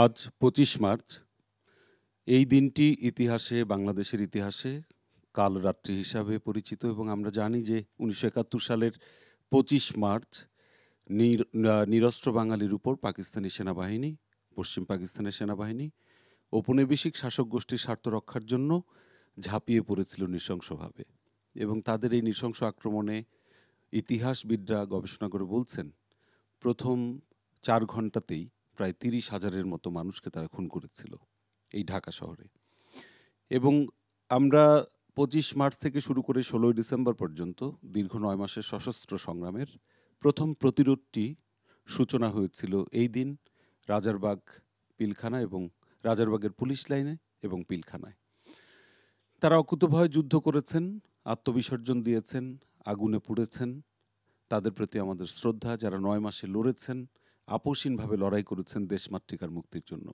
আজ ২৫ মার্চ। এই দিনটি ইতিহাসে, বাংলাদেশের ইতিহাসে কালরাত্রি হিসাবে পরিচিত এবং আমরা জানি যে ১৯৭১ সালের ২৫ মার্চ নিরস্ত্র বাঙালির উপর পাকিস্তানি সেনাবাহিনী, পশ্চিম পাকিস্তানের সেনাবাহিনী ঔপনিবেশিক শাসক গোষ্ঠীর স্বার্থ রক্ষার জন্য ঝাঁপিয়ে পড়েছিল নৃশংসভাবে। এবং তাদের এই নৃশংস আক্রমণে ইতিহাসবিদরা গবেষণা করে বলছেন প্রথম ৪ ঘন্টাতেই প্রায় ৩০,০০০-এর মতো মানুষকে তারা খুন করেছিল এই ঢাকা শহরে। এবং আমরা ২৫ মার্চ থেকে শুরু করে ১৬ই ডিসেম্বর পর্যন্ত দীর্ঘ ৯ মাসের সশস্ত্র সংগ্রামের প্রথম প্রতিরোধটি সূচনা হয়েছিল এই দিন রাজারবাগ পিলখানা এবং রাজারবাগের পুলিশ লাইনে এবং পিলখানায়। তারা অকুতোভয় যুদ্ধ করেছেন, আত্মবিসর্জন দিয়েছেন, আগুনে পুড়েছেন। তাদের প্রতি আমাদের শ্রদ্ধা, যারা ৯ মাসে লড়েছেন, আপোষহীনভাবে লড়াই করেছেন দেশমাতৃকার মুক্তির জন্য।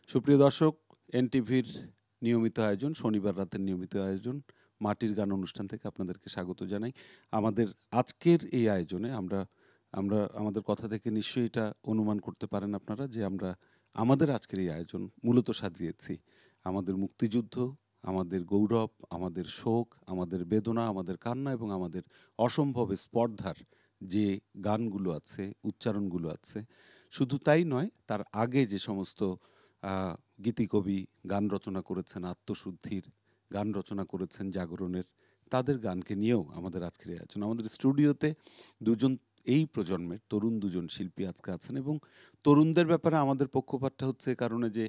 সুপ্রিয় দর্শক, এনটিভির নিয়মিত আয়োজন, শনিবার রাতের নিয়মিত আয়োজন মাটির গান অনুষ্ঠান থেকে আপনাদেরকে স্বাগত জানাই। আমাদের আজকের এই আয়োজনে আমরা আমাদের কথা থেকে নিশ্চয়ই এটা অনুমান করতে পারেন আপনারা যে আমাদের আজকের এই আয়োজন মূলত সাজিয়েছি আমাদের মুক্তিযুদ্ধ, আমাদের গৌরব, আমাদের শোক, আমাদের বেদনা, আমাদের কান্না এবং আমাদের অসম্ভব স্পর্ধার যে গানগুলো আছে, উচ্চারণগুলো আছে। শুধু তাই নয়, তার আগে যে সমস্ত গীতিকবি গান রচনা করেছেন, আত্মশুদ্ধির গান রচনা করেছেন, জাগরণের, তাদের গানকে নিয়েও আমাদের আজকের আয়োজন। আমাদের স্টুডিওতে দুজন এই প্রজন্মের তরুণ দুজন শিল্পী আজকে আছেন এবং তরুণদের ব্যাপারে আমাদের পক্ষপাতটা হচ্ছে কারণে যে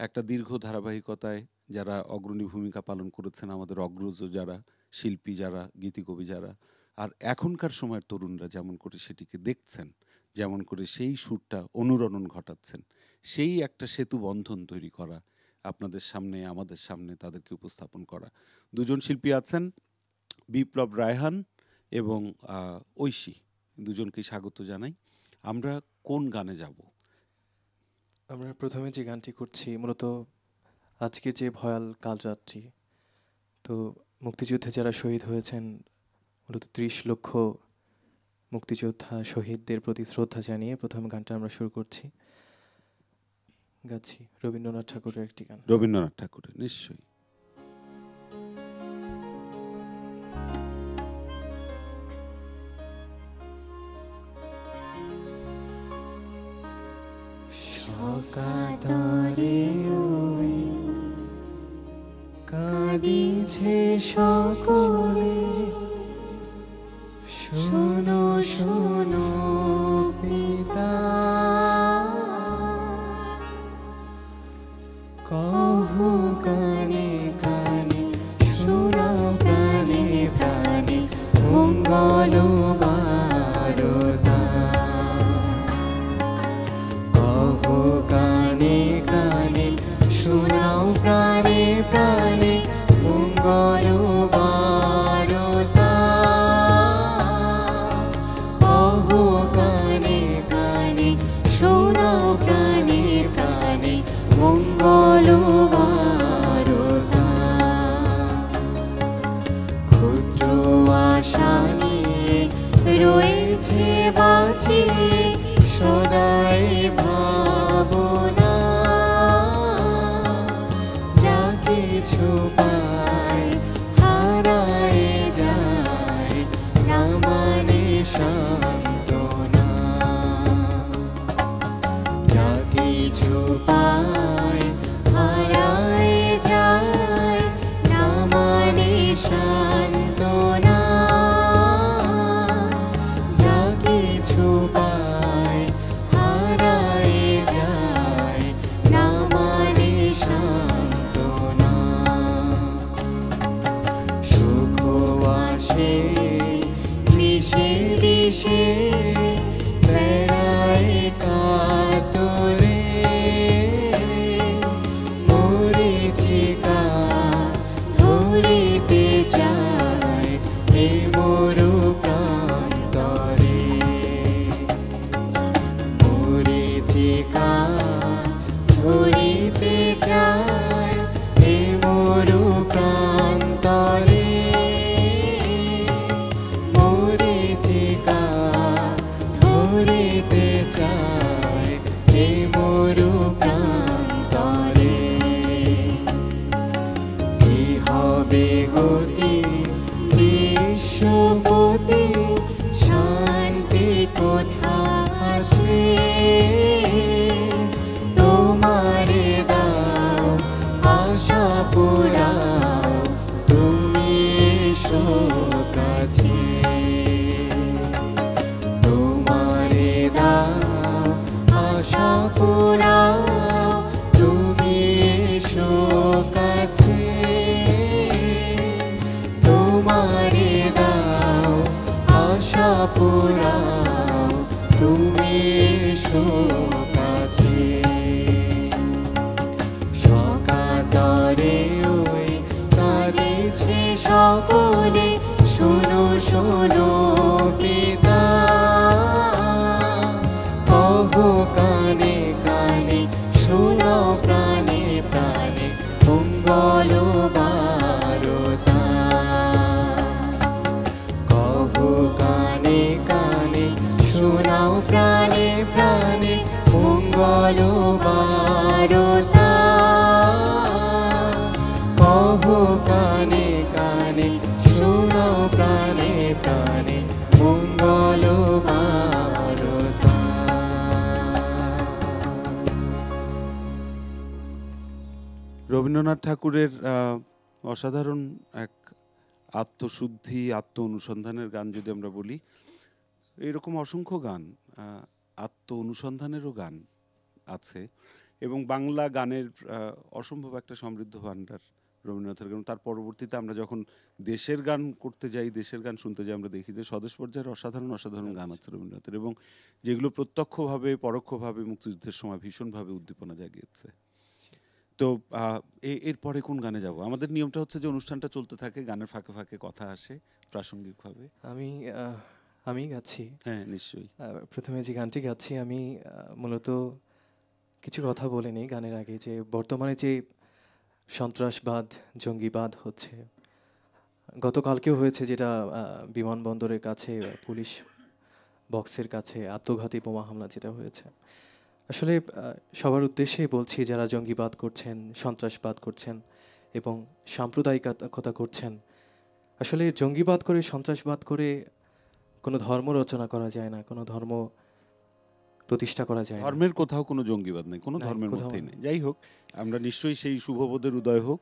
একটা দীর্ঘ ধারাবাহিকতায় যারা অগ্রণী ভূমিকা পালন করেছেন, আমাদের অগ্রজ যারা শিল্পী, যারা গীতিকবি, যারা আর এখনকার সময়ের তরুণরা যেমন করে সেটিকে দেখছেন, যেমন করে সেই সুরটা অনুরণন ঘটাচ্ছেন, সেই একটা সেতু বন্ধন তৈরি করা, আপনাদের সামনে, আমাদের সামনে তাদেরকে উপস্থাপন করা। দুজন শিল্পী আছেন, বিপ্লব রায়হান এবং ঐশী। দুজনকে স্বাগত জানাই। আমরা কোন গানে যাব? আমরা প্রথমে যে গানটি করছি মূলত আজকে যে ভয়াল কালরাত্রি, তো মুক্তিযুদ্ধে যারা শহীদ হয়েছেন, মূলত ৩০ লক্ষ মুক্তিযোদ্ধা শহীদদের প্রতি শ্রদ্ধা জানিয়ে প্রথম গানটা আমরা শুরু করছি। গাচ্ছি রবীন্দ্রনাথ ঠাকুরের একটি গান। রবীন্দ্রনাথ ঠাকুরের, নিশ্চয়ই। সকাতরে ওই কাঁদিছে সকলে, শোনো শোনো পিতা, কহো কানে কানে, শোনাও প্রাণে প্রাণে, মঙ্গল বারতা। কহো কানে কানে, শোনাও প্রাণে প্রাণে, মঙ্গল বারতা। কহো কানে কানে, শোনাও প্রাণে প্রাণে, মঙ্গল বারতা। ক্ষুদ্র আশা নিয়ে রয়েছে বাঁচিয়ে সদাই ভাবনা, যা কিছু পায় হারায় যায়, না মানে সান্ত্বনা। যা কিছু পায় হারায় যায়, না মানে সান্ত্বনা। যা কিছু পায় হারায় যায়, না মানে সান্ত্বনা। সুখ আসে দিশে দিশে, বেড়ায় কাতরে, মরীচিকা ধরিতে চায় এ মরু প্রান্তরে। মরীচিকা ধরিতে চায় এ মরু প্রান্তরে। মরীচিকা ধরিতে চায় এ মরু প্রান্তরে। শিশুপতি শান্তি কোথা আছে তোমারে দাও আশা পুরাও তুমি এসো কাছে তোমারে দাও আশা পুরাও তুমি এসো কাছে তোমারে দাও আশা পুরাও তুমি এসো কাছে সকাতরে ওই কাঁদেছে সকলে শোনো শোনো পিতা কহো কানে কানে শোনাও প্রাণে প্রাণে মঙ্গল বারতা কহো কানে কানে শোনাও প্রাণে প্রাণে মঙ্গল বারতা কহো কানে কানে শোনাও প্রাণে প্রাণে মঙ্গল বারতা। রবীন্দ্রনাথ ঠাকুরের অসাধারণ এক আত্মশুদ্ধি আত্ম অনুসন্ধানের গান যদি আমরা বলি, এরকম অসংখ্য গান আত্ম অনুসন্ধানেরও গান আছে এবং বাংলা গানের অসম্ভব একটা সমৃদ্ধ ভাণ্ডার রবীন্দ্রনাথের গান। তার পরবর্তীতে আমরা যখন দেশের গান করতে যাই, দেশের গান শুনতে যাই, আমরা দেখি যে স্বদেশ পর্যায়ের অসাধারণ অসাধারণ গান আছে রবীন্দ্রনাথের এবং যেগুলো প্রত্যক্ষভাবে পরোক্ষভাবে মুক্তিযুদ্ধের সময় ভীষণভাবে উদ্দীপনা জাগিয়েছে। তো এরপরে কোন গানে যাব? আমাদের নিয়মটা হচ্ছে যে অনুষ্ঠানটা চলতে থাকে, গানের ফাঁকে ফাঁকে কথা আসে প্রাসঙ্গিকভাবে। আমি গাচ্ছি। হ্যাঁ, নিশ্চয়ই। প্রথমে যে গানটি গাচ্ছি আমি মূলত কিছু কথা বলে নিই গানের আগে, যে বর্তমানে যে সন্ত্রাসবাদ জঙ্গিবাদ হচ্ছে, গতকালকেও হয়েছে, যেটা বিমানবন্দরের কাছে পুলিশ বক্সের কাছে আত্মঘাতী বোমা হামলা যেটা হয়েছে। আসলে সবার উদ্দেশ্যেই বলছি, যারা জঙ্গিবাদ করছেন, সন্ত্রাসবাদ করছেন এবং সাম্প্রদায়িকতা করছেন, আসলে জঙ্গিবাদ করে সন্ত্রাসবাদ করে কোনো ধর্ম রচনা করা যায় না, কোনো ধর্ম প্রতিষ্ঠা করা যায় না। ধর্মের কোথাও কোনো জঙ্গিবাদ নেই, কোনো নাই, ধর্মের কোথাও মধ্যেই নেই। নেই। যাই হোক, আমরা নিশ্চয়ই সেই শুভবোধের উদয় হোক,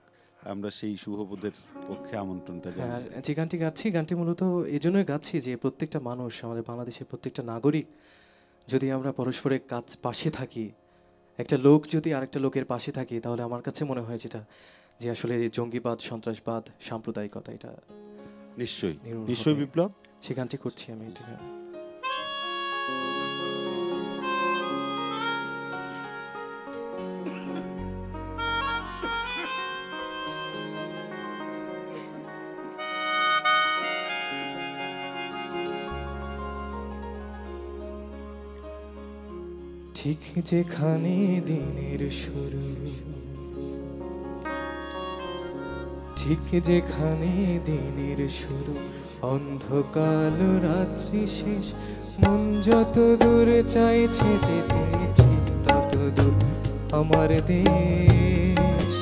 আমরা সেই শুভবোধের পক্ষে আমন্ত্রণটা হ্যাঁ, আর জানাই। যে গানটি গাচ্ছি, গানটি মূলত এই জন্যই গাচ্ছি যে প্রত্যেকটা মানুষ, আমাদের বাংলাদেশের প্রত্যেকটা নাগরিক, যদি আমরা পরস্পরের পাশে থাকি, একটা লোক যদি আরেকটা লোকের পাশে থাকি, তাহলে আমার কাছে মনে হয় যেটা যে আসলে জঙ্গিবাদ, সন্ত্রাসবাদ, সাম্প্রদায়িকতা এটা নিশ্চয়ই নির্মূল নিশ্চয়ই হবে। বিপ্লব। সে গানটি করছি আমি এটা। ঠিক যেখানে দিনের শুরু, ঠিক যেখানে দিনের শুরু, অন্ধকাল রাত্রি শেষ, মন যত দূর চাইছে যেতে, ঠিক তত দূর আমার দেশ।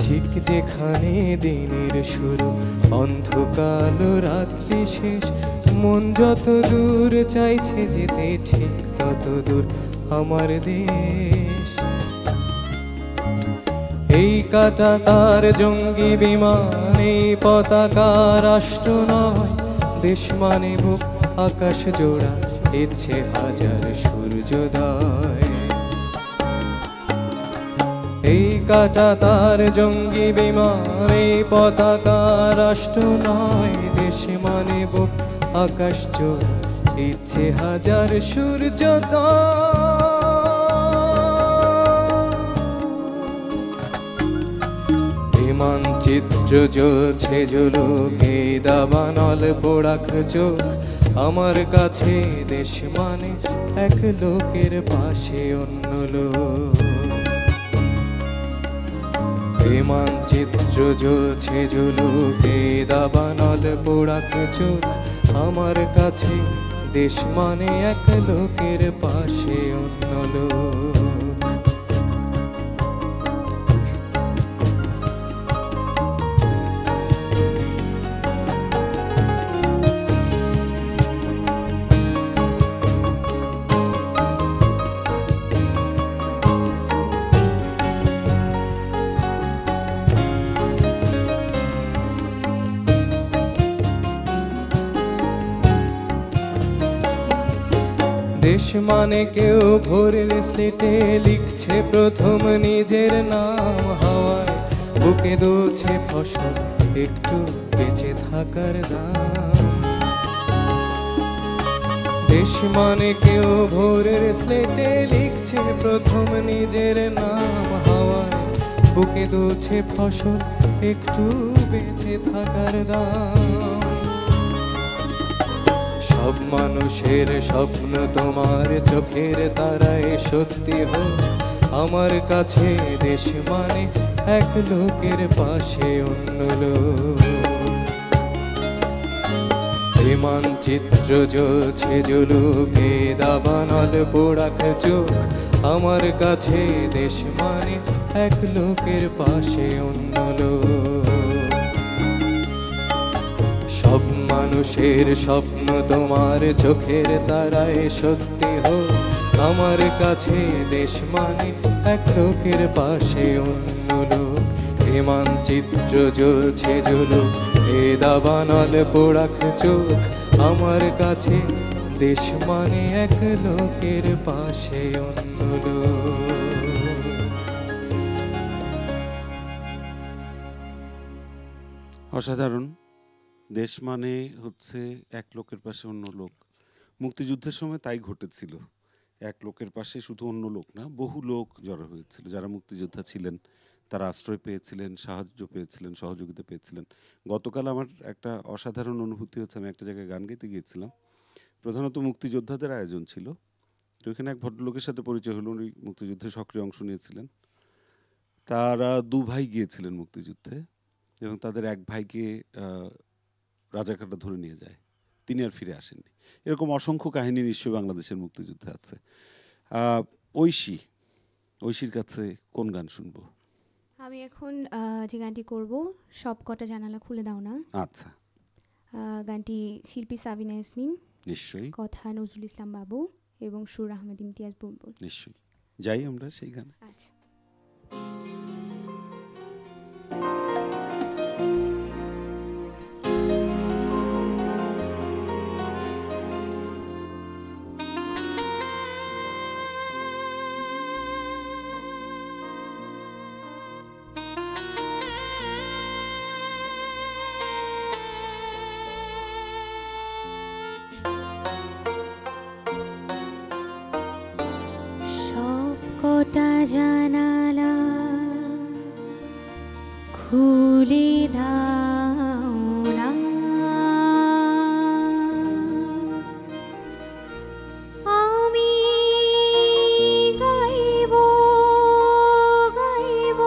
ঠিক যেখানে দিনের শুরু, অন্ধকাল রাত্রি শেষ, মন যত দূর চাইছে যেতে, ঠিক তত দূর আমার দেশ। এই কাটা তার জঙ্গি বিমান, এই পতাকা রাষ্ট্র নয়, দেশ মানে বুক আকাশ জোড়া, ইচ্ছে হাজার সূর্যোদয়। এই কাটা তার জঙ্গি বিমান, এই পতাকা রাষ্ট্র নয়, দেশ মানে বুক আকাশ জোড়া, ইচ্ছে হাজার সূর্যোদয়। মানচিত্র জ্বলছে ঝুলুকে, দাবানল পোড়াক চোখ, আমার কাছে দেশ মানে এক লোকের পাশে অন্য লোক। মানচিত্র জ্বলছে ঝুলুকে, দাবানল পোড়াক চোখ, আমার কাছে দেশ মানে এক লোকের পাশে অন্য লোক। দেশ মানে কেউ ভোরের স্লেটে লিখছে প্রথম নিজের নাম, হাওয়ায় বুকে দুলছে ফসল একটু বেঁচে থাকার দাম। দেশ মানে কেউ ভোরের স্লেটে লিখছে প্রথম নিজের নাম, হাওয়ায় বুকে দুলছে ফসল একটু বেঁচে থাকার দাম। সব মানুষের স্বপ্ন তোমার চোখের তারায় সত্যি হোক, আমার কাছে দেশ মানে এক লোকের পাশে অন্য লোক। এই মানচিত্র জ্বলছে জ্বলুকে দাবানল পোড়াক চোখ, আমার কাছে দেশ মানে এক লোকের পাশে অন্য লোক। সব মানুষের স্বপ্ন তোমার চোখের তারায় সত্যি হোক, আমার কাছে দেশ মানে এক লোকের পাশে অন্য লোক। এ মানচিত্র জ্বলছে জ্বলুক, এ দাবানল পোড়াক চোখ, আমার কাছে দেশ মানে এক লোকের পাশে অন্য লোক। অসাধারণ। দেশ মানে হচ্ছে এক লোকের পাশে অন্য লোক। মুক্তিযুদ্ধের সময় তাই ঘটেছিল। এক লোকের পাশে শুধু অন্য লোক না, বহু লোক জড়ো হয়েছিল। যারা মুক্তিযোদ্ধা ছিলেন তারা আশ্রয় পেয়েছিলেন, সাহায্য পেয়েছিলেন, সহযোগিতা পেয়েছিলেন। গতকাল আমার একটা অসাধারণ অনুভূতি হচ্ছে, আমি একটা জায়গায় গান গাইতে গিয়েছিলাম, প্রধানত মুক্তিযোদ্ধাদের আয়োজন ছিল। তো ওইখানে এক ভদ্রলোকের সাথে পরিচয় হলো, উনি মুক্তিযুদ্ধে সক্রিয় অংশ নিয়েছিলেন। তারা দু ভাই গিয়েছিলেন মুক্তিযুদ্ধে এবং তাদের এক ভাইকে রাজাকাররা ধরে নিয়ে যায়, তিনি আর ফিরে আসেননি। এরকম অসংখ্য কাহিনী নিশ্চয়ই বাংলাদেশের মুক্তিযুদ্ধে আছে। ঐশীর কাছে কোন গান শুনবো? আমি এখন যে গানটি করব, সব কটা জানালা খুলে দাও না। আচ্ছা, গানটি শিল্পী সাবিনা ইয়াসমিন, নিশ্চয়ই। কথা নজরুল ইসলাম বাবু এবং সুর আহমেদ ইমতিয়াজ বুলবুল। নিশ্চয়ই, যাই আমরা সেই গানে। আচ্ছা। কটা জানালা খুলে দাও না, আমি গাইব গাইব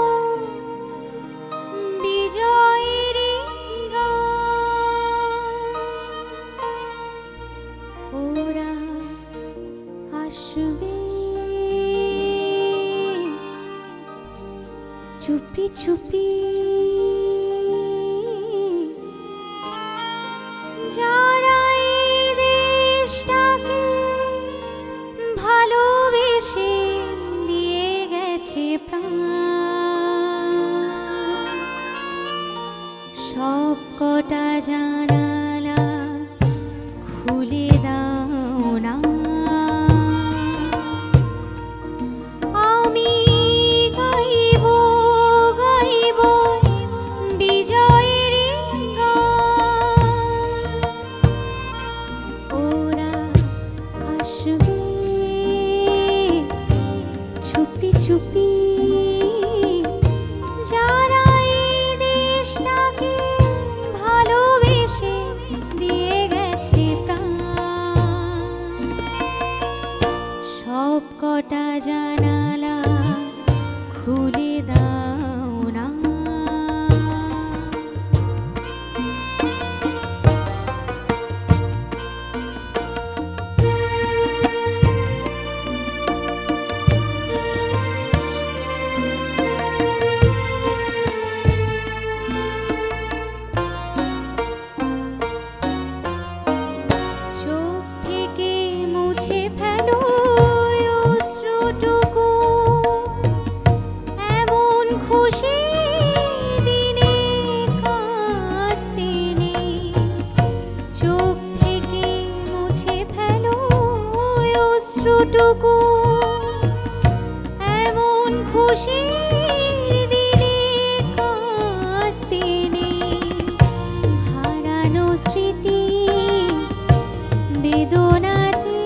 বিজয়ের গান, ওরা আসবে চুপি চুপি, যারা এই দেশটাকে ভালোবেসে দিয়ে গেছে প্রাণ, সব কটা জানালা খুলে দাও না, আমি গাইব গাইব বিজয়ের গান, ওরা আসবে চুপি চুপি, যারা এই দেশটাকে ভালোবেসে দিয়ে গেছে প্রাণ, সব কটা জানালা খুলে দাও না। চোখ থেকে মুছে ফেলো অশ্রুটুকু, এতটুকু এমন খুশির দিনে কাঁদতে নেই, হারানো স্মৃতি বেদনাতে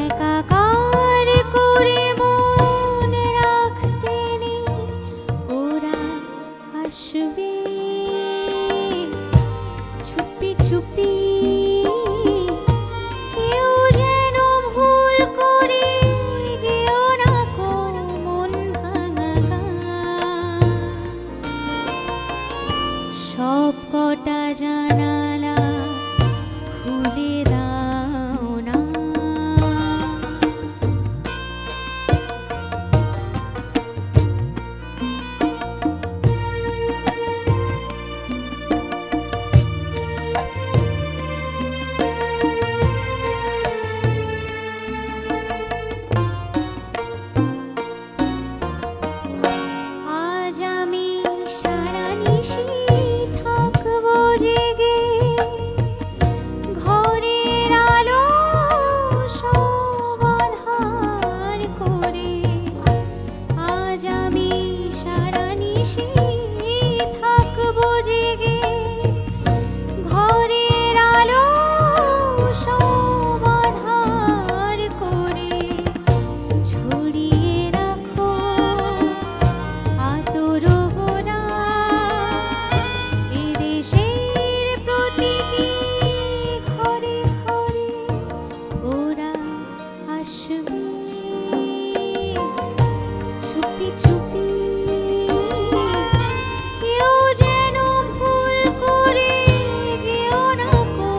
একাকার করে মন রাখতে নেই। ওরা আসবে চুপি চুপি, কেউ যেন ভুল করে গেও না কো মন ভাঙা গান। সব কটা জানালা খুলে দাও না। আজ আমি সারা নিশি থাকবো জেগে, ঘরের আলো সব আঁধার করে। আজ আমি সারা নিশি থাকবো জেগে, ঘরের আলো সব আঁধার করে। ছড়িয়ে রাখো আতর গোনা এদেশের প্রতিটি ঘরে ঘরে। ওরা আসবে চুপি চুপি, কেউ যেন ভুল করে গেও না কো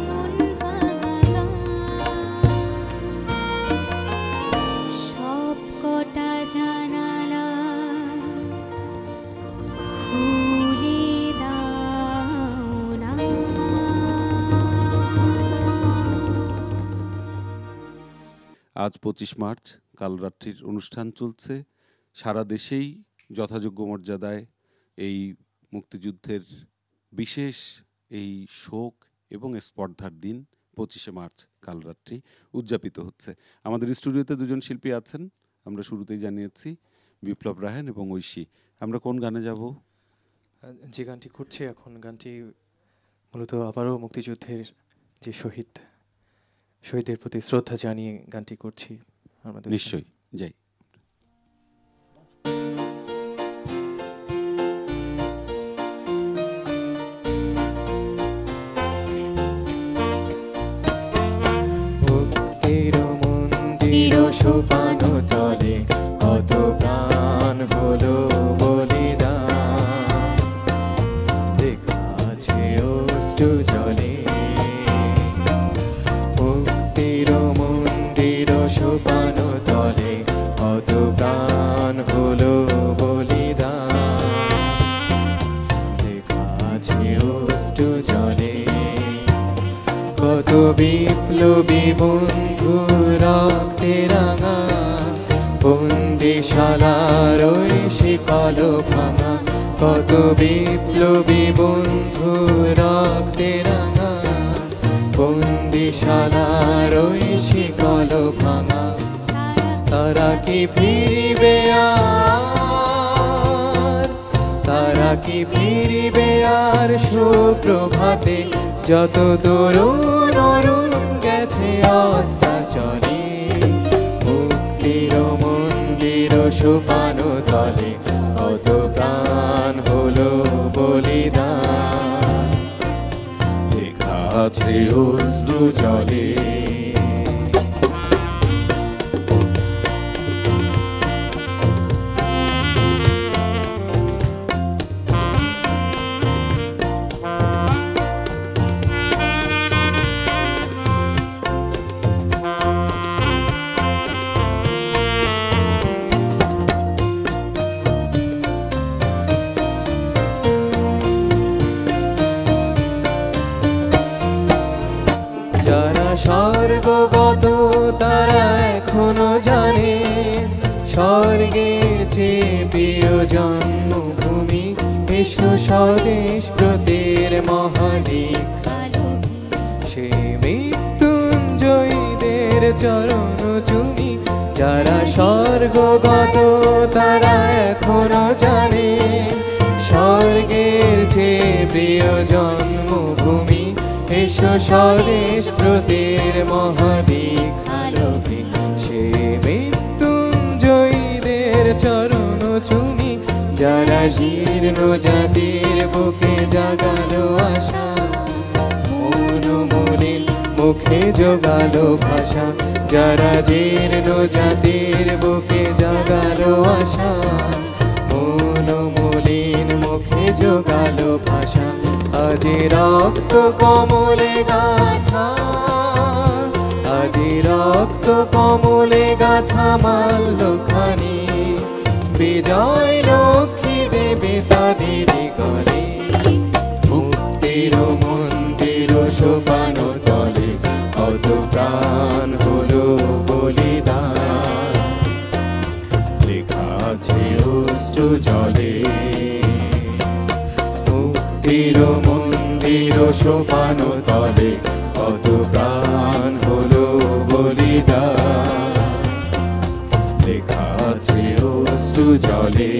মন ভাঙা গান। সব কটা জানালা খুলে দাও না। আজ 25 মার্চ, কাল রাত্রির অনুষ্ঠান চলছে। সারা দেশেই যথাযোগ্য মর্যাদায় এই মুক্তিযুদ্ধের বিশেষ এই শোক এবং স্পর্ধার দিন 25শে মার্চ কাল রাত্রি উদযাপিত হচ্ছে। আমাদের স্টুডিওতে দুজন শিল্পী আছেন, আমরা শুরুতেই জানিয়েছি, বিপ্লব রায়হান এবং ঐশী। আমরা কোন গানে যাব? যে গানটি করছি এখন, গানটি মূলত আবারও মুক্তিযুদ্ধের যে শহীদদের প্রতি শ্রদ্ধা জানিয়ে গানটি করছি আমাদের। নিশ্চয়ই, যাই। মুক্তির মন্দির সোপান তলে কত প্রাণ হলো বলিদান, লেখা আছে অশ্রু জলে। মুক্তির মন্দির সোপান তলে কত প্রাণ হলো বলিদান, লেখা আছে অশ্রু জলে। কত বিপ্লবী বন্ধু রক্তে রাঙা, বন্দিশালার ওই শিকল ভাঙা। কত বিপ্লবী বন্ধু রক্তে রাঙা, বন্দিশালার ওই শিকল ভাঙা। তারা কি ফিরিবে আর, তারা কি ফিরিবে আর সুপ্রভাতে? যত তরুণ অরুণ গেছে অস্তাচলে, মুক্তির মন্দির সোপান তলে কত প্রাণ হলো বলিদান, লেখা আছে অশ্রু জলে। যারা স্বর্গগত তারা এখনো জানে, স্বর্গের চেয়ে প্রিয় জন্মভূমি। এসো স্বদেশ ব্রতের মহাদীক্ষা, সে মৃত্যুঞ্জয়ীদের চরণ চুমি, যারা স্বর্গগত তারা এখনো জানে স্বর্গের যে প্রিয় জন্মভূমি। এসো স্বদেশ প্রতির মহাদীক্ষালোকে, সে মৃত্যুঞ্জয়ীদের চরণ চুমি, যারা জীর্ণ জাতির বুকে জাগালো আশা, মৌনমলিন মুখে জোগালো ভাষা, যারা জীর্ণ জাতির বুকে জাগালো আশা, মৌনমলিন মুখে জোগালো ভাষা। আজি রক্ত কমলে গাথা, আজি রক্ত কমলে গাথা মাল্যখানি, বিজয় লক্ষ্মী দেবে তাদের গলে। মুক্তির মন্দির সোপান তলে কত প্রাণ হলো বলিদান, লেখা আছে অশ্রু জলে। মুক্তির মন্দির সোপান তলে কত প্রাণ হলো বলিদান, লেখা আছে অশ্রু জলে।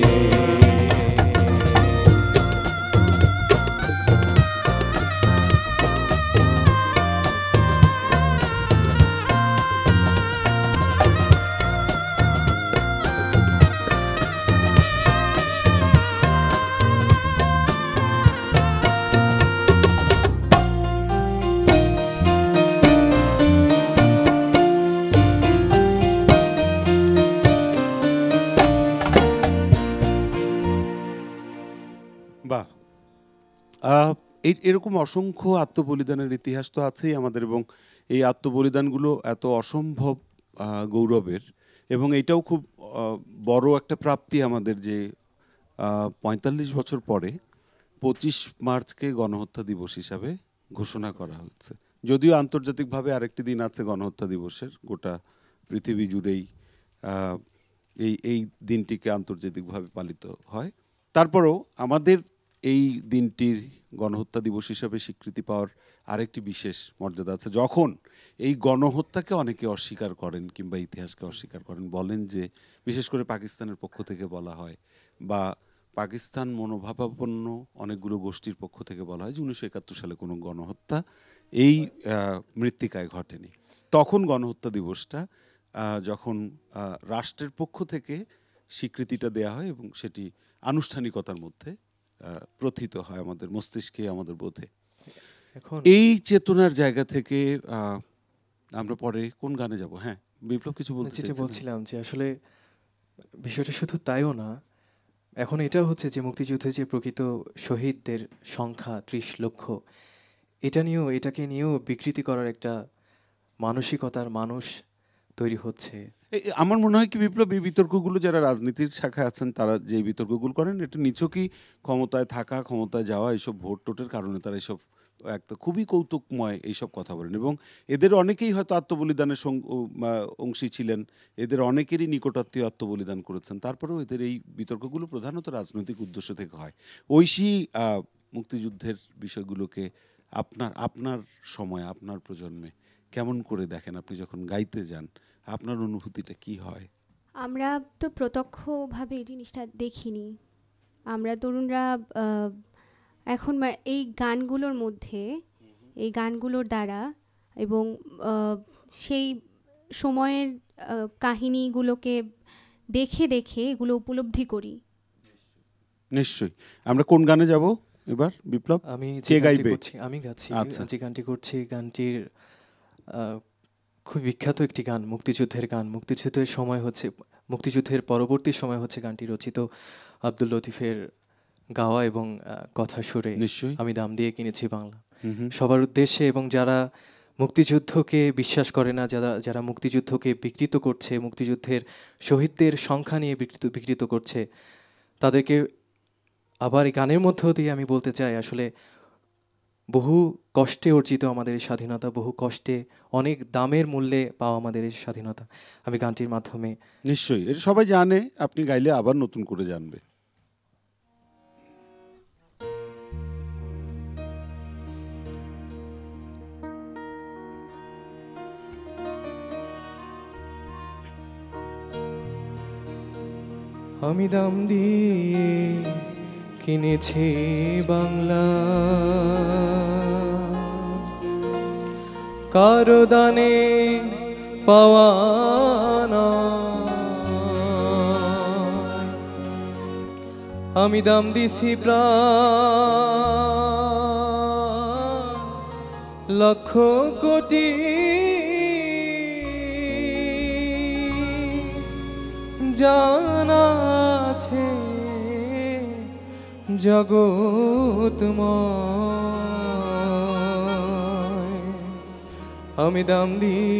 বাহ, এরকম অসংখ্য আত্মবলিদানের ইতিহাস তো আছেই আমাদের, এবং এই আত্মবলিদানগুলো এত অসম্ভব গৌরবের, এবং এটাও খুব বড় একটা প্রাপ্তি আমাদের যে ৪৫ বছর পরে ২৫ মার্চকে গণহত্যা দিবস হিসাবে ঘোষণা করা হচ্ছে। যদিও আন্তর্জাতিকভাবে আরেকটি দিন আছে গণহত্যা দিবসের, গোটা পৃথিবী জুড়েই এই দিনটিকে আন্তর্জাতিকভাবে পালিত হয়। তারপরেও আমাদের এই দিনটির গণহত্যা দিবস হিসাবে স্বীকৃতি পাওয়ার আরেকটি বিশেষ মর্যাদা আছে। যখন এই গণহত্যাকে অনেকে অস্বীকার করেন কিংবা ইতিহাসকে অস্বীকার করেন, বলেন যে, বিশেষ করে পাকিস্তানের পক্ষ থেকে বলা হয় বা পাকিস্তান মনোভাবাপন্ন অনেকগুলো গোষ্ঠীর পক্ষ থেকে বলা হয় যে ১৯৭১ সালে কোনো গণহত্যা এই মৃত্তিকায় ঘটেনি। তখন গণহত্যা দিবসটা যখন রাষ্ট্রের পক্ষ থেকে স্বীকৃতিটা দেয়া হয় এবং সেটি আনুষ্ঠানিকতার মধ্যে প্রথিত হয় আমাদের মস্তিষ্কে, আমাদের বোধে। এখন এই চেতনার জায়গা থেকে আমরা পরে কোন গানে যাব? হ্যাঁ, বিপ্লব কিছু বলতে যেটা চাইছিলেন। বলছিলাম যে আসলে বিষয়টা শুধু তাইও না, এখন এটাও হচ্ছে যে মুক্তিযুদ্ধে যে প্রকৃত শহীদদের সংখ্যা ৩০ লক্ষ, এটাকে নিয়েও বিকৃতি করার একটা মানসিকতার মানুষ তৈরি হচ্ছে। আমার মনে হয় কি বিপ্লব, এই বিতর্কগুলো যারা রাজনীতির শাখায় আছেন তারা যে বিতর্কগুলো করেন, এটা নিছকই ক্ষমতায় থাকা, ক্ষমতায় যাওয়া, এইসব ভোট টোটের কারণে তারা এইসব একটা খুবই কৌতুকময় এইসব কথা বলেন। এবং এদের অনেকেই হয়তো আত্মবলিদানের অংশী ছিলেন, এদের অনেকেরই নিকটাত্মীয় আত্মবলিদান করেছেন, তারপরেও এদের এই বিতর্কগুলো প্রধানত রাজনৈতিক উদ্দেশ্য থেকে হয়। ঐশী মুক্তিযুদ্ধের বিষয়গুলোকে আপনার সময়, আপনার প্রজন্মে কেমন করে দেখেন? আপনি যখন গাইতে যান আপনার অনুভূতিটা কি হয়? আমরা তো প্রত্যক্ষভাবে এই জিনিসটা দেখিনি। আমরা তরুণরা এখন এই গানগুলোর মধ্যে, এই গানগুলোর দ্বারা এবং সেই সময়ের কাহিনীগুলোকে দেখে দেখে এগুলো উপলব্ধি করি। নিশ্চয়ই। আমরা কোন গানে যাব এবার বিপ্লব? আমি কে যে গানটি গাইবে? করছি, আমি গাচ্ছি। আচ্ছা। যে গানটি করছি, গানটির খুব বিখ্যাত একটি গান, মুক্তিযুদ্ধের গান। মুক্তিযুদ্ধের সময় হচ্ছে, মুক্তিযুদ্ধের পরবর্তী সময় হচ্ছে গানটি রচিত আব্দুল লতিফের গাওয়া এবং কথা সুরে। নিশ্চয়ই। আমি দাম দিয়ে কিনেছি বাংলা। হুম। সবার উদ্দেশ্যে, এবং যারা মুক্তিযুদ্ধকে বিশ্বাস করে না, যারা মুক্তিযুদ্ধকে বিকৃত করছে, মুক্তিযুদ্ধের শহীদদের সংখ্যা নিয়ে বিকৃত করছে, তাদেরকে আবার এই গানের মধ্য দিয়ে আমি বলতে চাই, আসলে বহু কষ্টে অর্জিত আমাদের এই স্বাধীনতা, বহু কষ্টে অনেক দামের মূল্যে পাওয়া আমাদের এই স্বাধীনতা, আমি গানটির মাধ্যমে। নিশ্চয়ই, এটা সবাই জানে, আপনি গাইলে আবার নতুন করে জানবে। আমি দাম দিয়ে কিনেছি বাংলা, কারো দানে পাওয়া না। আমি দাম দিছি প্রায় লক্ষ কোটি, জানা আছে জগৎময়। আমি দাম দিয়ে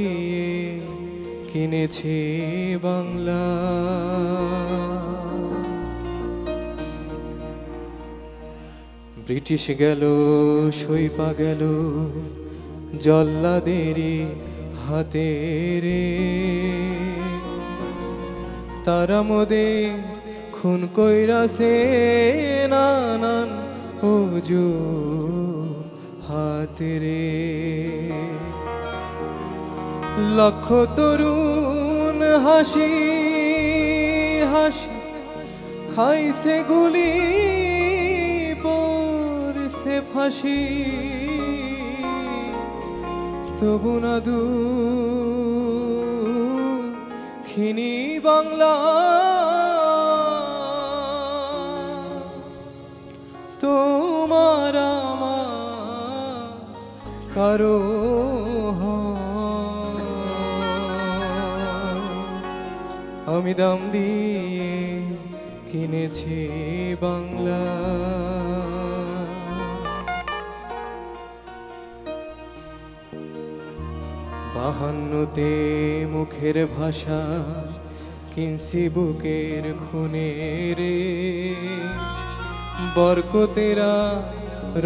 কিনেছি বাংলা, ব্রিটিশ গেল সইপা গেল জল্লাদেরই হাতে রে, তারা মোদে খুন কইরাছে নানান ওজু হাতে রে। লক্ষ তরুণ হাসি হাসি খাইছে গুলি, পড়ছে ফাঁসি, তবু না দুঃখিনী বাংলা। তোমার আমার কারো আমি দাম দিয়ে কিনেছি বাংলা। বাহান্নতে মুখের ভাষা কিনছি বুকের খুনে রে, বরকতেরা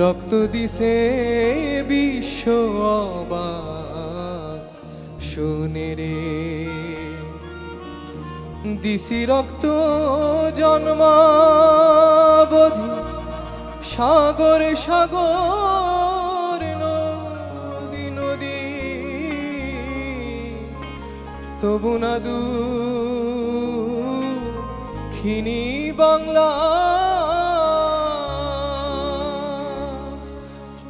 রক্ত দিছে বিশ্ব অবাক শুনে রে। দিছি রক্ত জন্মাবধি সাগর সাগর নদী নদী, তবু না দুঃখিনী বাংলা।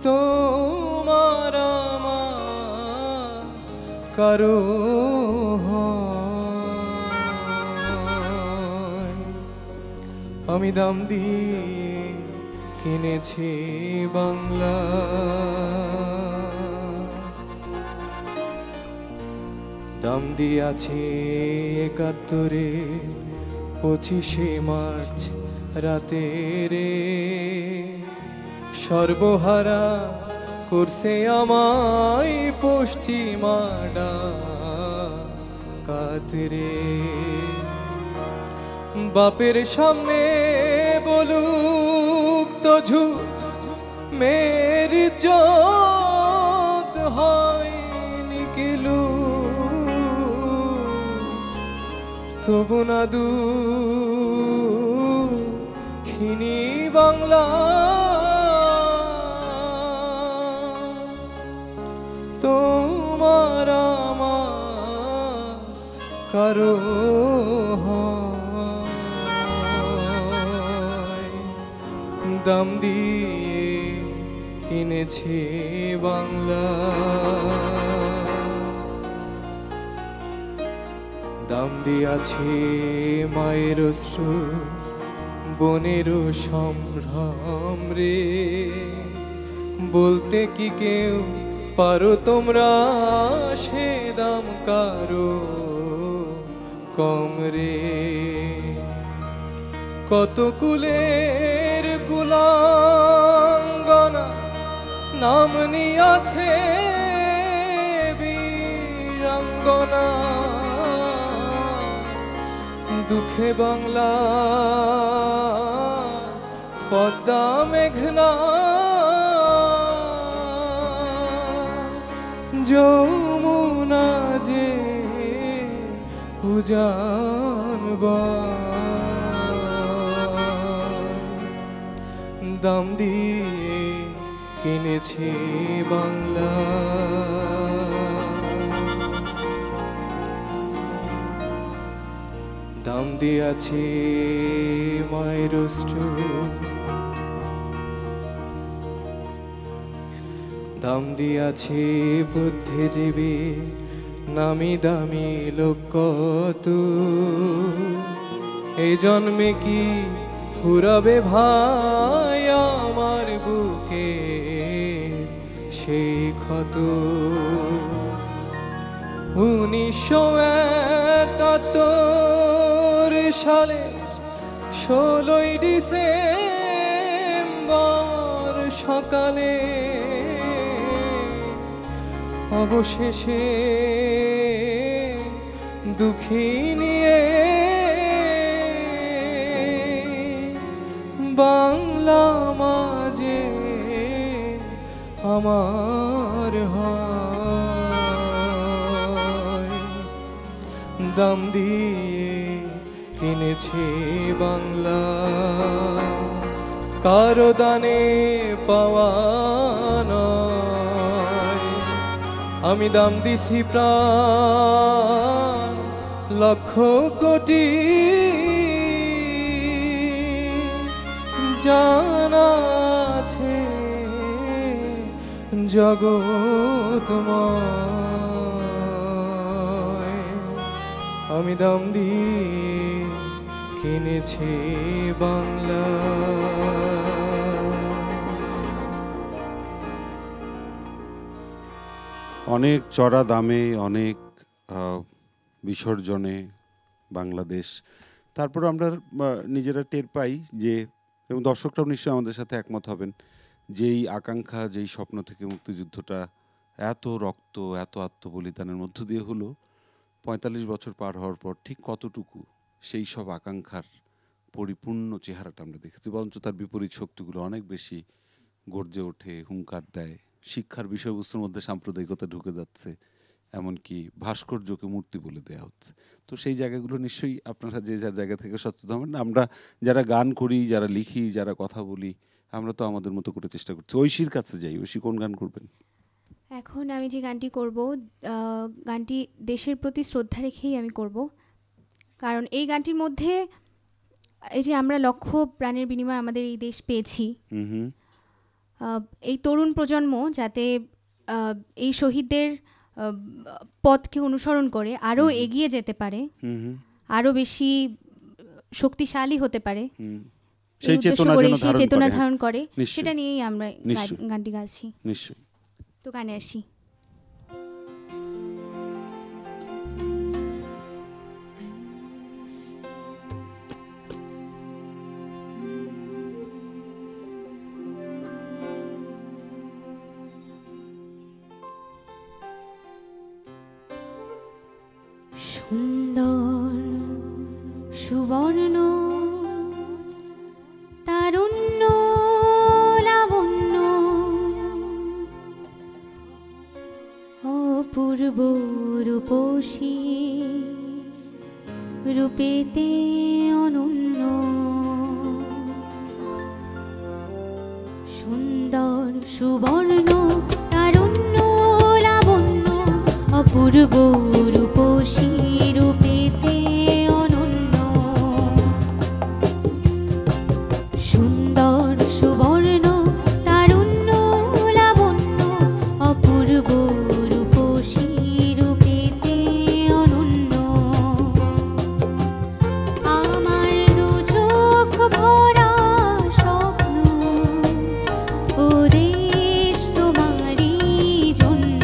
তোমার আমার কারো আমি দাম দিয়ে কিনেছি বাংলা। দাম দিয়াছি ৭১ ২৫শে মার্চ রাতে রে, সর্বহারা করছে আমায় পশ্চিমা ডাকাতরে। বাপের সামনে বলুক তো ঝুট মের ইজ্জত হয় নিকিলু, তবু না দুঃখিনী বাংলা। তোমার আমার কারো দাম দিয়ে কিনেছি বাংলা। দাম দিয়াছি মায়ের অশ্রু বোনের সম্ভ্রম রে, বলতে কি কেউ পারো তোমরা সে দাম কারো কম রে। কত কুলের কুলাঙ্গনা নাম নিয়াছে বীরাঙ্গনা, দুঃখে বাংলা পদ্মা মেঘনা, যমুনা যে উজানবা। দাম দিয়ে কিনেছি বাংলা। দাম দাম দিয়াছি মাইরষ্টু, দাম দিয়াছি বুদ্ধিজীবী নামি দামি লোক কত। এই জন্মে কি ফুরাবে ভাই আমার বুকে সেই ক্ষত। 1971 সালে 16 ডিসেম্বর সকালে অবশেষে দুঃখী নিয়ে বাংলা মাঝে আমার হয়। দাম দিয়ে কিনেছি বাংলা, কারো দানে পাওয়া নয়। আমি দাম দিছি প্রাণ লক্ষ কোটি, জানা আছে জগৎময়। আমি দাম দিয়ে কিনেছি বাংলা। অনেক চড়া দামে, অনেক বিসর্জনে বাংলাদেশ, তারপর আমরা নিজেরা টের পাই যে, এবং দর্শকরাও নিশ্চয়ই আমাদের সাথে একমত হবেন, যেই আকাঙ্ক্ষা, যেই স্বপ্ন থেকে মুক্তিযুদ্ধটা এত রক্ত, এত আত্মবলিদানের মধ্য দিয়ে হলো, 45 বছর পার হওয়ার পর ঠিক কতটুকু সেই সব আকাঙ্ক্ষার পরিপূর্ণ চেহারাটা আমরা দেখেছি, বরঞ্চ তার বিপরীত শক্তিগুলো অনেক বেশি গর্জে ওঠে, হুঙ্কার দেয়। শিক্ষার বিষয়বস্তুর মধ্যে সাম্প্রদায়িকতা ঢুকে যাচ্ছে, এমনকি ভাস্কর্যকে মূর্তি বলে দেওয়া হচ্ছে। তো সেই জায়গাগুলো নিশ্চয়ই আপনারা যে যার জায়গা থেকে সচেতন হবেন। আমরা যারা গান করি, যারা লিখি, যারা কথা বলি, আমরা তো আমাদের মতো করে চেষ্টা করছি। ঐশীর কাছে যাই, ঐশী কোন গান করবেন? এখন আমি যে গানটি করব, গানটি দেশের প্রতি শ্রদ্ধা রেখেই আমি করব। কারণ এই গানটির মধ্যে এই যে আমরা লক্ষ প্রাণের বিনিময়ে আমাদের এই দেশ পেয়েছি, এই তরুণ প্রজন্ম যাতে এই শহীদদের পথকে অনুসরণ করে আরও এগিয়ে যেতে পারে, আরও বেশি শক্তিশালী হতে পারে, সেই চেতনা ধারণ করে, সেটা নিয়েই আমরা গানটি গাইছি। নিশ্চয়ই। তো গানে আসি। সুন্দর সুবর্ণ তারুণ্য লাবণ্য অপূর্ব রূপসী রূপেতে অনন্য। সুন্দর সুবর্ণ তারুণ্য লাবণ্য অপূর্ব রূপসী রূপেতে অনন্য। সুন্দর সুবর্ণ তারুণ্য লাবণ্য অপূর্ব রূপসী রূপেতে অনন্য। আমার দু চোখ ভরা স্বপ্ন ও দেশ তোমারই জন্য।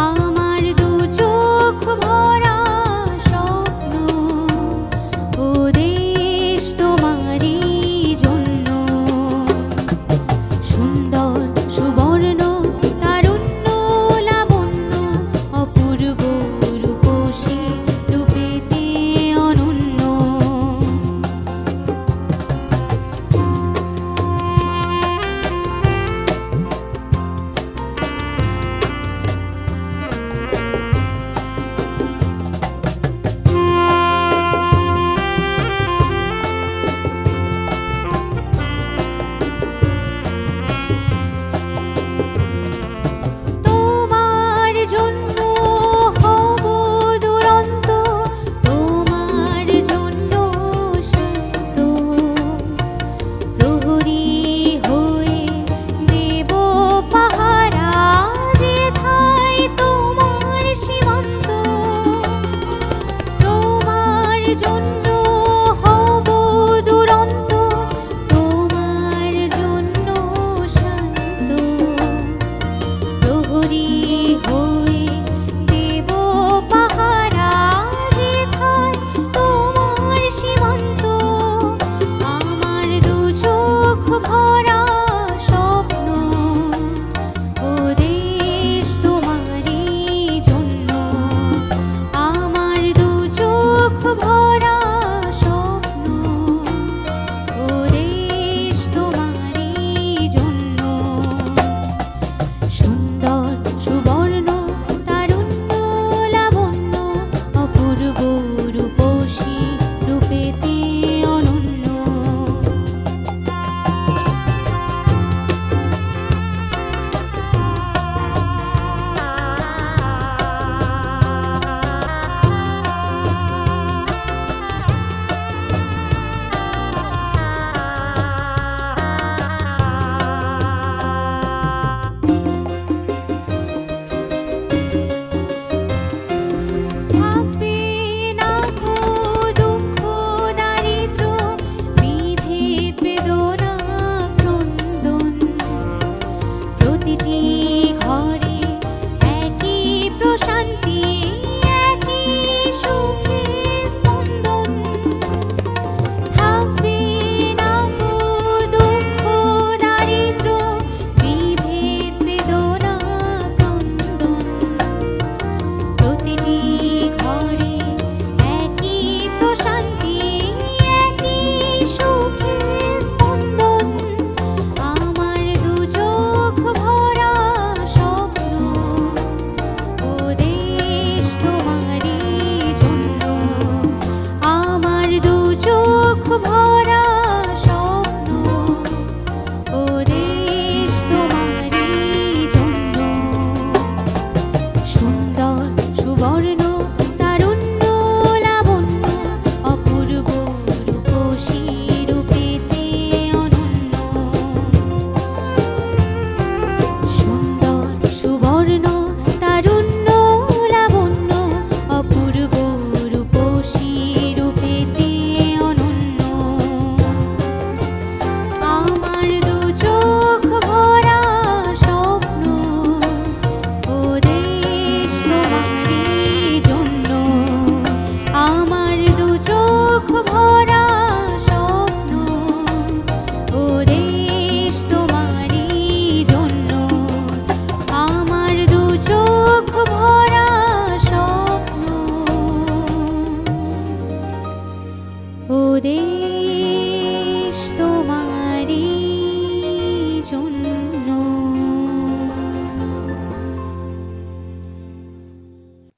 আমার দু চোখ ভরা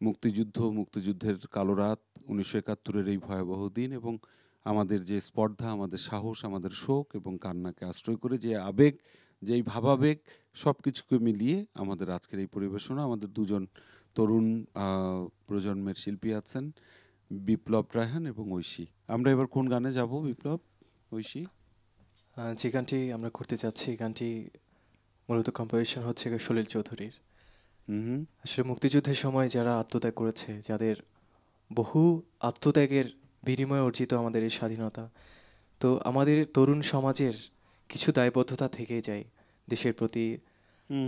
মুক্তিযুদ্ধের কালো রাত, 1971-এর এই ভয়াবহ দিন এবং আমাদের যে স্পর্ধা, আমাদের সাহস, আমাদের শোক এবং কান্নাকে আশ্রয় করে যে আবেগ, যেই ভাবাবেগ, সব কিছুকে মিলিয়ে আমাদের আজকের এই পরিবেশনা। আমাদের দুজন তরুণ প্রজন্মের শিল্পী আছেন, বিপ্লব রায়হান এবং ঐশী। আমরা এবার কোন গানে যাব বিপ্লব, ঐশী? যে গানটি আমরা করতে যাচ্ছি, গানটি মূলত কম্পোজিশন হচ্ছে সলিল চৌধুরীর। আসলে মুক্তিযুদ্ধের সময় যারা আত্মত্যাগ করেছে, যাদের বহু আত্মত্যাগের বিনিময়ে অর্জিত আমাদের এই স্বাধীনতা, তো আমাদের তরুণ সমাজের কিছু দায়বদ্ধতা থেকে যায় দেশের প্রতি,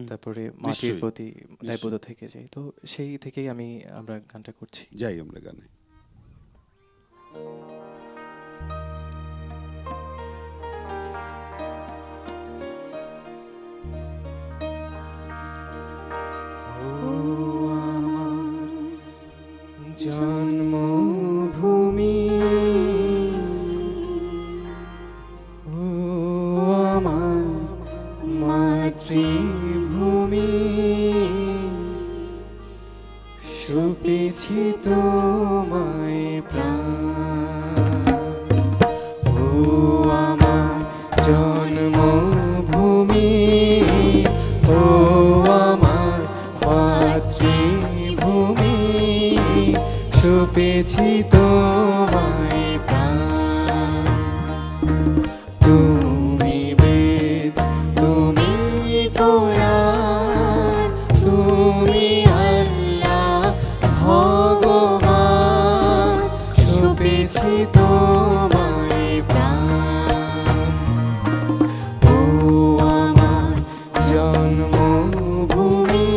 তারপরে মাটির প্রতি দায়বদ্ধ থেকে যায়। তো সেই থেকেই আমরা গানটা করছি। যাই আমরা গানে। জন্মভূমি, ও আমার মাতৃভূমি, সপেছি তোমায় প্রাণ। ও আমার জন্মভূমি, ও আমার মাতৃভূমি, সপেছি তোমায় প্রাণ। তুমি বেদ, তুমি কোরআন, তুমি আল্লাহ ভগবান, সপেছি তোমায় প্রাণ। ও আমার জন্মভূমি,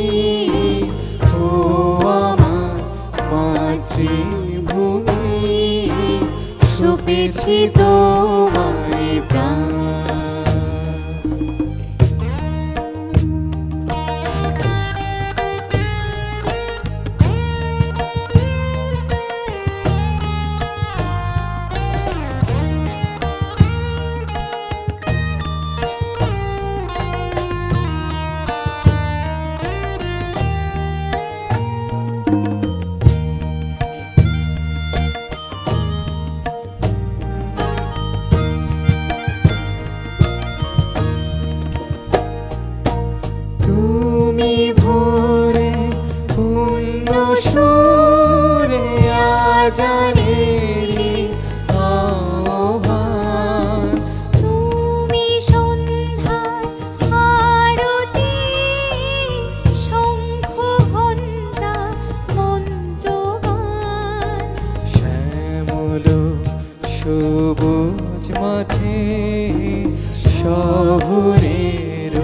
ও আমার মাতৃভূমি, সপেছি তোমায় প্রাণ। তুমি ভোরে পূর্ণ সুরে আজানেরি আহ্বান, তুমি সন্ধ্যায় আরতি, শঙ্খ ঘণ্টা মন্ত্রগান। শ্যামল সবুজ মাঠে শহরের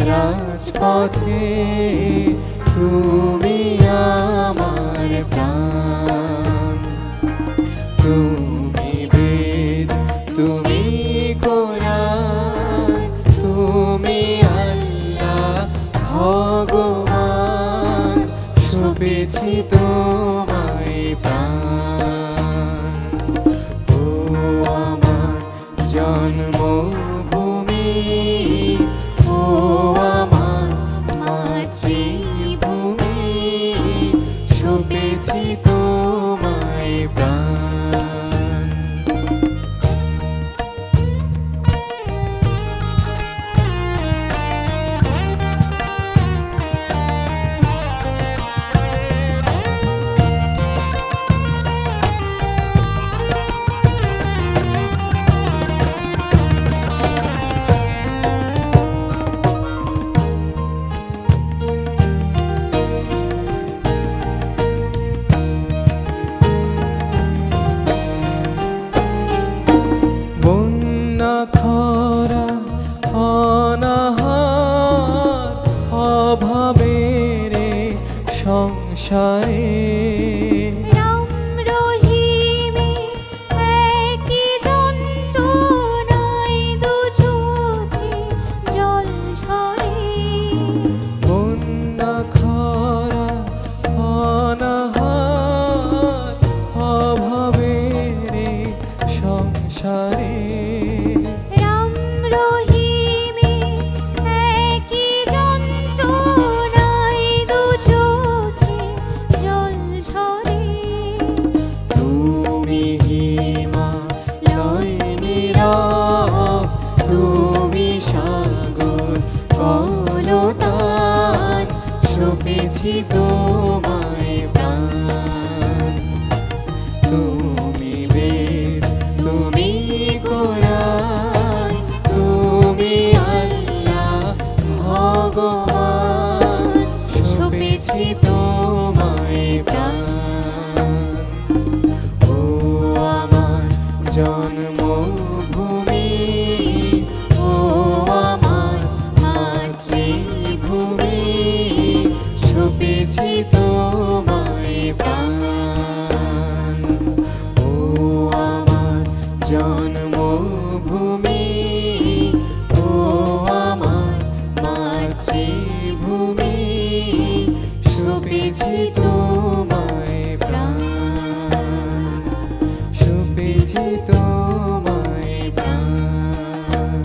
রাজপথে, তুমি আমার প্রাণ। তুমি বেদ, তুমি কোরআন, তুমি আল্লাহ ভগবান, সপেছি তোমায় প্রাণ। ও আমার জন্মভূমি, ও আমার মাতৃভূমি, সপেছি তোমায় প্রাণ। বন্যা খরা অনাহার অভাবের সংসারে, রাম রহিমে একই যন্ত্রণায় দু চোখে জল ঝরে। বন্যা খরা অনাহার অভাবের সংসারে, রাম রহিমে একই যন্ত্রণায় দু চোখে জল সপেছি তোমায় প্রাণ। তুমি বেদ, তুমি কোরআন, তুমি আল্লাহ ভগবান, সপেছি তোমায় প্রাণ। ও আমার জন্মভূমি, ও আমার মাতৃভূমি, সপেছি তোমায় প্রাণ। ও আমার জন্মভূমি, ও আমার মাতৃভূমি, সপেছি তোমায় প্রাণ। সপেছি তোমায় প্রাণ।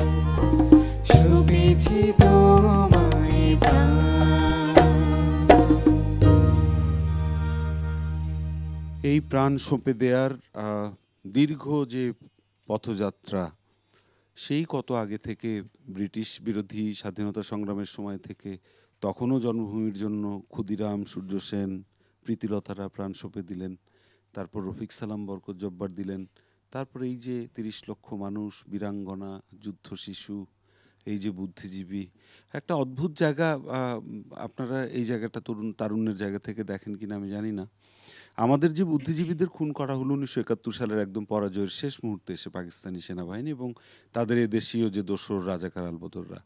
সপেছি তোমায় প্রাণ। এই প্রাণ সঁপে দেওয়ার দীর্ঘ যে পথযাত্রা, সেই কত আগে থেকে ব্রিটিশ বিরোধী স্বাধীনতা সংগ্রামের সময় থেকে তখনও জন্মভূমির জন্য ক্ষুদিরাম, সূর্য সেন, প্রীতিলতারা প্রাণ সঁপে দিলেন, তারপর রফিক সালাম বরকত জব্বার দিলেন, তারপর এই যে ৩০ লক্ষ মানুষ, বীরাঙ্গনা, যুদ্ধ শিশু, এই যে বুদ্ধিজীবী, একটা অদ্ভুত জায়গা। আপনারা এই জায়গাটা তারুণ্যের জায়গা থেকে দেখেন কিনা আমি জানি না। আমাদের যে বুদ্ধিজীবীদের খুন করা হলো 1971 সালের একদম পরাজয়ের শেষ মুহূর্তে এসে পাকিস্তানি সেনাবাহিনী এবং তাদের দেশীয় যে দোসর রাজাকার আলবদররা,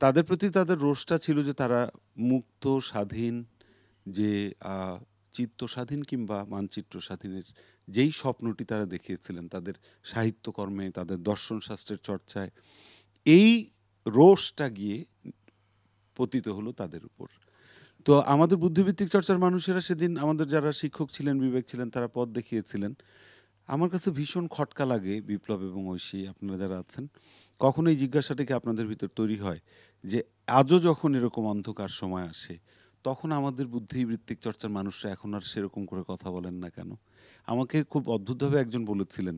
তাদের প্রতি তাদের রোষটা ছিল যে তারা মুক্ত স্বাধীন, যে চিত্ত স্বাধীন কিংবা মানচিত্র স্বাধীনের যেই স্বপ্নটি তারা দেখিয়েছিলেন তাদের সাহিত্যকর্মে, তাদের দর্শন শাস্ত্রের চর্চায়, এই রোষটা গিয়ে পতিত হলো তাদের উপর। তো আমাদের বুদ্ধিভিত্তিক চর্চার মানুষেরা সেদিন, আমাদের যারা শিক্ষক ছিলেন, বিবেক ছিলেন, তারা পথ দেখিয়েছিলেন। আমার কাছে ভীষণ খটকা লাগে, বিপ্লব এবং ঐশী আপনারা যারা আছেন, কখনো এই জিজ্ঞাসাটা কি আপনাদের ভিতর তৈরি হয় যে আজও যখন এরকম অন্ধকার সময় আসে, তখন আমাদের বুদ্ধিবৃত্তিক চর্চার মানুষরা এখন আর সেরকম করে কথা বলেন না কেন? আমাকে খুব অদ্ভুতভাবে একজন বলেছিলেন,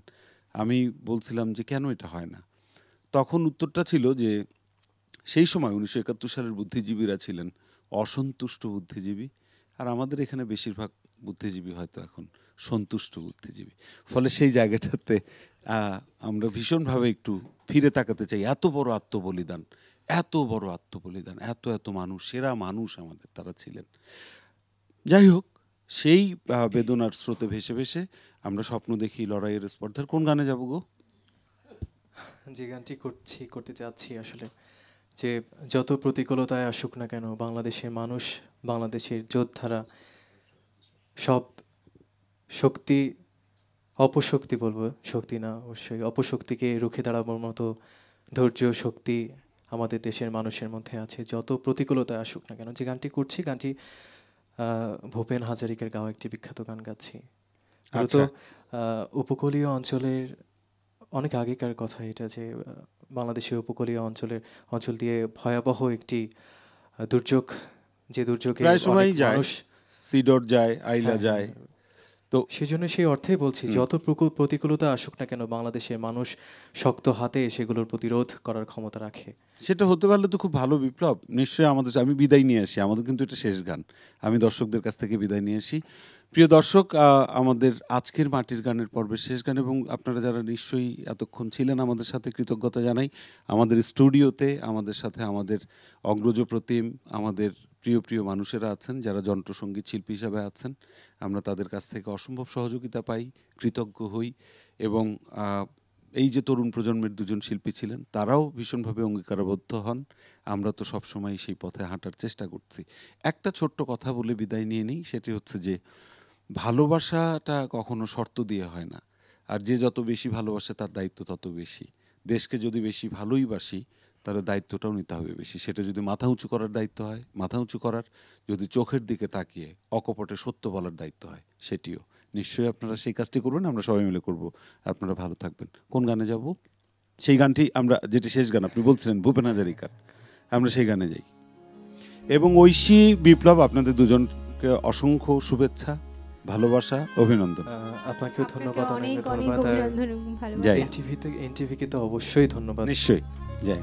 আমি বলছিলাম যে কেন এটা হয় না, তখন উত্তরটা ছিল যে সেই সময় 1971 সালের বুদ্ধিজীবীরা ছিলেন অসন্তুষ্ট বুদ্ধিজীবী, আর আমাদের এখানে বেশিরভাগ বুদ্ধিজীবী হয়তো এখন সন্তুষ্ট বুদ্ধিজীবী। ফলে সেই জায়গাটাতে আমরা ভীষণভাবে একটু ফিরে তাকাতে চাই। এত বড় আত্মবলিদান, এত বড় আত্মবলিদান, এত এত মানুষ, সেরা মানুষ আমাদের তারা ছিলেন। যাই হোক, সেই বেদনার স্রোতে ভেসে ভেসে আমরা স্বপ্ন দেখি লড়াইয়ের স্পর্ধার। কোন গানে যাবো গো? যে গানটি করতে চাচ্ছি আসলে, যে যত প্রতিকূলতায় আসুক না কেন, বাংলাদেশের মানুষ, বাংলাদেশের যোদ্ধারা সব শক্তি, অপশক্তি বলবো, শক্তি না অবশ্যই, অপশক্তিকে রুখে দাঁড়াবার মতো ধৈর্য, শক্তি আমাদের দেশের মানুষের মধ্যে আছে, যত প্রতিকূলতায় আসুক না কেন। যে গানটি করছি, গানটি ভূপেন হাজারিকার গাওয়া একটি বিখ্যাত গান গাচ্ছি। মূলত উপকূলীয় অঞ্চলের, অনেক আগেকার কথা এটা, যে বাংলাদেশের উপকূলীয় অঞ্চল দিয়ে ভয়াবহ একটি দুর্যোগ, যে দুর্যোগে প্রায় সময় যায়, মানুষ, সিডর যায়, আইলা যায়। তো সেজন্য সেই অর্থেই বলছি, যত প্রতিকূলতা আসুক না কেন, বাংলাদেশের মানুষ শক্ত হাতে সেগুলোর প্রতিরোধ করার ক্ষমতা রাখে। সেটা হতে পারলে তো খুব ভালো বিপ্লব। নিশ্চয়ই আমাদের, আমি বিদায় নিয়ে আসি, আমাদের কিন্তু এটা শেষ গান, আমি দর্শকদের কাছ থেকে বিদায় নিয়ে আসি। প্রিয় দর্শক, আমাদের আজকের মাটির গানের পর্বের শেষ গান, এবং আপনারা যারা নিশ্চয়ই এতক্ষণ ছিলেন আমাদের সাথে, কৃতজ্ঞতা জানাই। আমাদের স্টুডিওতে আমাদের সাথে আমাদের অগ্রজ প্রতিম, আমাদের প্রিয় প্রিয় মানুষেরা আছেন যারা যন্ত্রসঙ্গীত শিল্পী হিসাবে আছেন। আমরা তাদের কাছ থেকে অসম্ভব সহযোগিতা পাই, কৃতজ্ঞ হই, এবং এই যে তরুণ প্রজন্মের দুজন শিল্পী ছিলেন, তারাও ভীষণভাবে অঙ্গীকারবদ্ধ হন। আমরা তো সবসময় সেই পথে হাঁটার চেষ্টা করছি। একটা ছোট্ট কথা বলে বিদায় নিয়ে নিই, সেটি হচ্ছে যে ভালোবাসাটা কখনো শর্ত দিয়ে হয় না, আর যে যত বেশি ভালোবাসে তার দায়িত্ব তত বেশি। দেশকে যদি বেশি ভালোই বাসি, তাহলে দায়িত্বটাও নিতে হবে বেশি। সেটা যদি মাথা উঁচু করার দায়িত্ব হয়, মাথা উঁচু করার, যদি চোখের দিকে তাকিয়ে অকপটে সত্য বলার দায়িত্ব হয়, সেটিও নিশ্চয়ই আপনারা সেই কাজটি করবেন, আমরা সবাই মিলে করব। আপনারা ভালো থাকবেন। কোন গানে যাব? সেই গানটি আমরা, যেটি শেষ গান আপনি বলছিলেন ভূপেন হাজারিকার, আমরা সেই গানে যাই। এবং ঐশী, বিপ্লব, আপনাদের দুজনকে অসংখ্য শুভেচ্ছা, ভালোবাসা, অভিনন্দন। আপনাকেও ধন্যবাদ, অনেক অনেক ধন্যবাদ। আর অভিনন্দন এবং ভালোবাসা। যাই। এনটিভিকে তো অবশ্যই ধন্যবাদ। নিশ্চয়ই, যাই।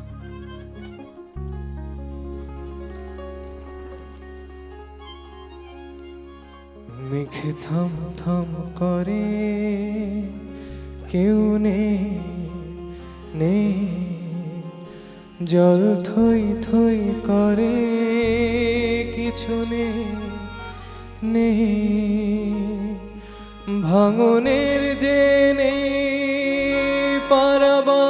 মেঘ থম থম করে কেউ নেই, জল থই থই করে কিছু নেই, ভাঙনের যে নেই পারাবা,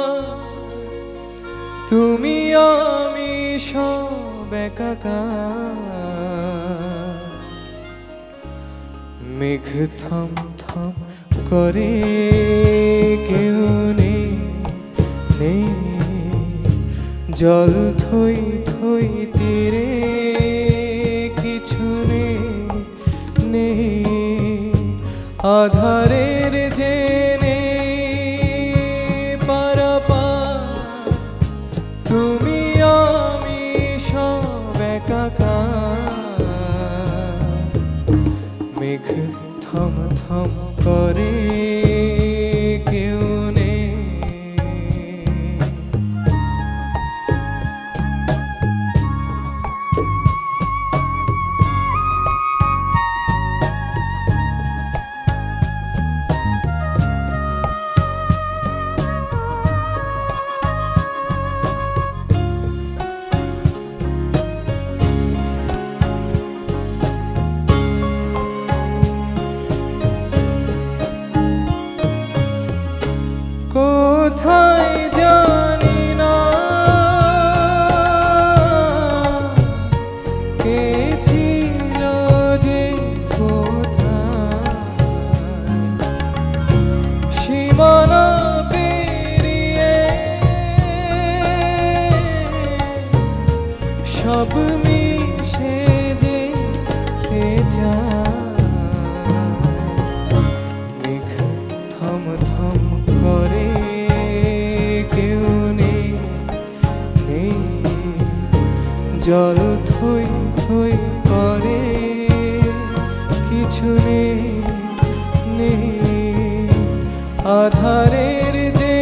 তুমি আমি সব একাকার। মেঘ থম থম করে কেউ নেই, জল থই থই তীরে কিছু নেই, আধারের যে পারাপার, তুমি আমি সব একাকার। মেঘ থম থম করে কেউ নেই। কোথায় জানি না কে ছিল যে কোথায়, সীমানা পেরিয়ে সব মিশে যেতে চায়। মেঘ থম থম করে কেউ নেই, জল থই থই করে কিছু নেই, আধারের যে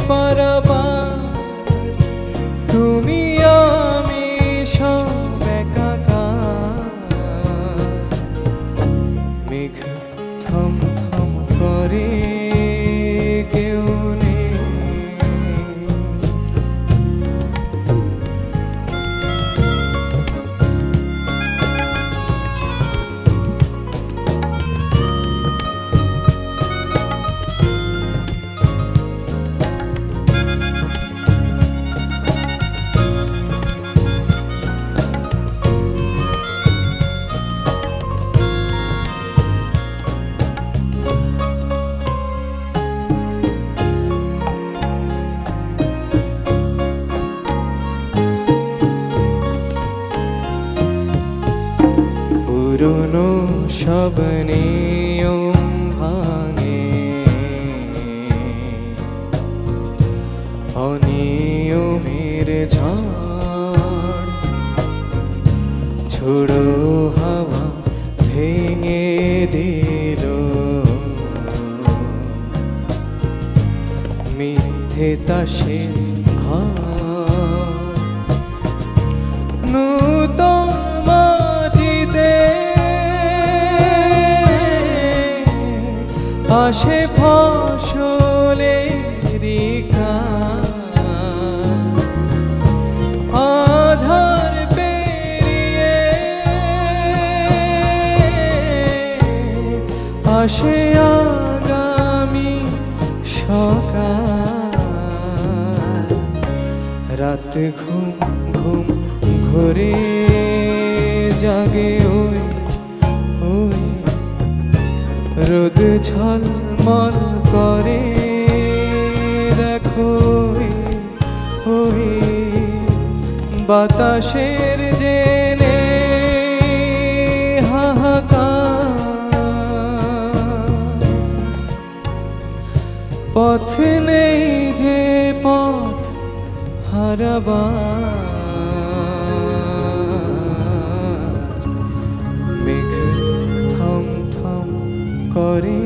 পারাপার, তুমি আমি সব একাকার। মেঘ থম থম করে কেউ নেই। পুরনো সব নিয়ম ভাঙে, অনিয়মের ঝড়, ঝোড়ো হাওয়া ভেঙে দিল মিথ্যে তাসের ঘর। নূতন মাটিতে আসে ফসলের আধার পেরিয়ে আসে আগামী সকাল। রাত ঘুম ঘুম ঘরে জাগে ওই রোদ ঝলমল করে, দেখো ওই বাতাসের যে হাহাকার। পথ নেই যে পথ হারাবার, মেঘ থম থম করে